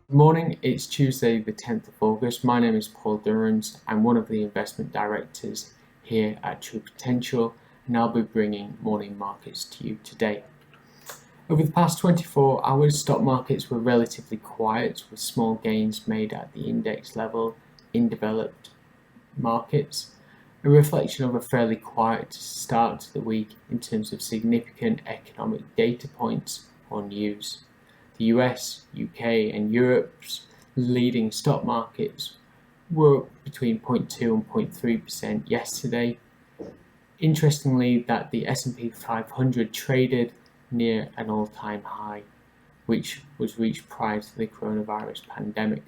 Good morning, it's Tuesday the 10th of August. My name is Paul Durrans. I'm one of the investment directors here at True Potential, and I'll be bringing morning markets to you today. Over the past 24 hours, stock markets were relatively quiet, with small gains made at the index level in developed markets, a reflection of a fairly quiet start to the week in terms of significant economic data points or news. The US, UK and Europe's leading stock markets were up between 0.2 and 0.3% yesterday. Interestingly, that the S&P 500 traded near an all-time high, which was reached prior to the coronavirus pandemic.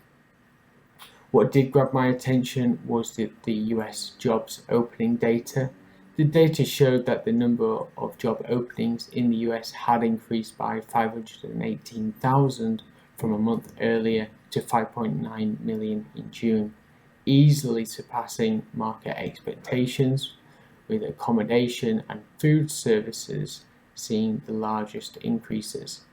What did grab my attention was the US jobs opening data. The data showed that the number of job openings in the US had increased by 518,000 from a month earlier to 5.9 million in June, easily surpassing market expectations, with accommodation and food services seeing the largest increases.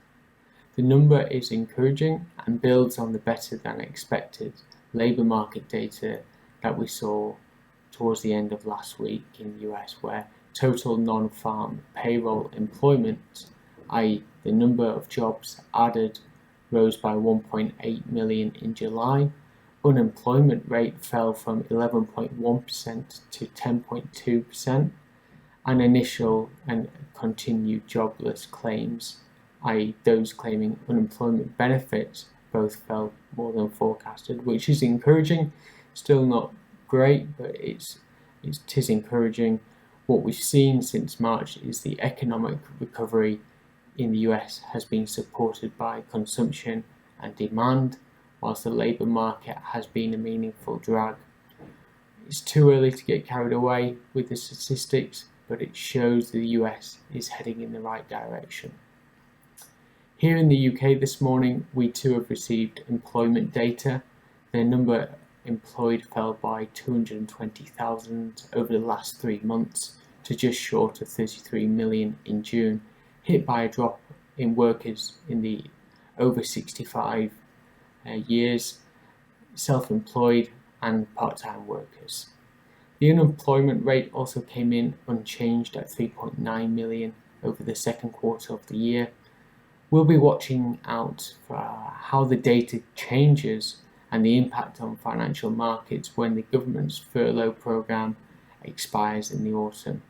The number is encouraging and builds on the better than expected labour market data that we saw towards the end of last week in the US, where total non-farm payroll employment, i.e. the number of jobs added, rose by 1.8 million in July. Unemployment rate fell from 11.1% to 10.2%, and initial and continued jobless claims, i.e. those claiming unemployment benefits, both fell more than forecasted, which is encouraging. Still not great, but it is encouraging. What we've seen since March is the economic recovery in the US has been supported by consumption and demand, whilst the labour market has been a meaningful drag. It's too early to get carried away with the statistics, but it shows the US is heading in the right direction. Here in the UK this morning, we too have received employment data. The number employed fell by 220,000 over the last 3 months to just short of 33 million in June, hit by a drop in workers in the over 65 years, self-employed and part-time workers. The unemployment rate also came in unchanged at 3.9 million over the second quarter of the year. We'll be watching out for how the data changes and the impact on financial markets when the government's furlough programme expires in the autumn.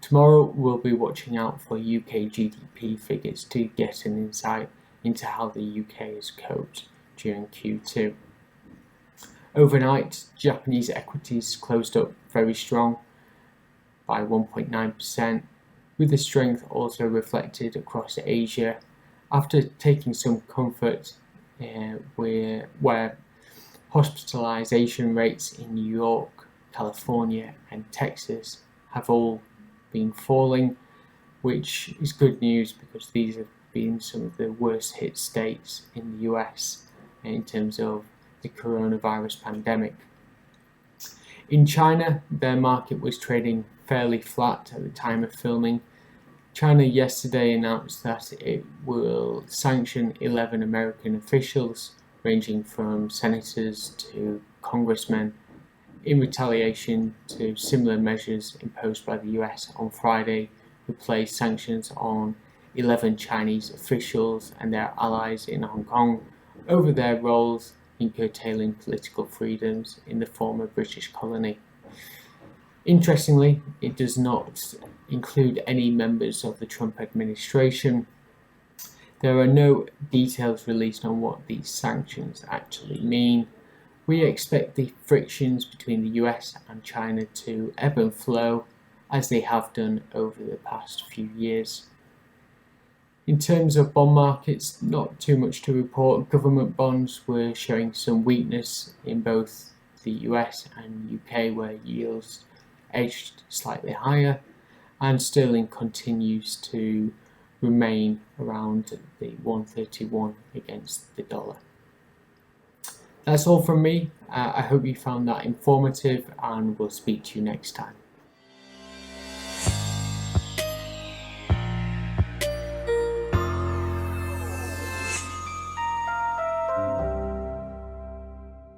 Tomorrow we'll be watching out for UK GDP figures to get an insight into how the UK has coped during Q2. Overnight, Japanese equities closed up very strong by 1.9%, with the strength also reflected across Asia after taking some comfort where hospitalization rates in New York, California and Texas have all been falling, which is good news because these have been some of the worst hit states in the US in terms of the coronavirus pandemic. In China, their market was trading fairly flat at the time of filming. China yesterday announced that it will sanction 11 American officials, ranging from senators to congressmen, in retaliation to similar measures imposed by the US on Friday, who placed sanctions on 11 Chinese officials and their allies in Hong Kong over their roles in curtailing political freedoms in the former British colony. Interestingly, it does not include any members of the Trump administration. There are no details released on what these sanctions actually mean. We expect the frictions between the US and China to ebb and flow as they have done over the past few years. In terms of bond markets, not too much to report. Government bonds were showing some weakness in both the US and UK, where yields edged slightly higher, and sterling continues to remain around the 131 against the dollar. That's all from me. I hope you found that informative, and we'll speak to you next time.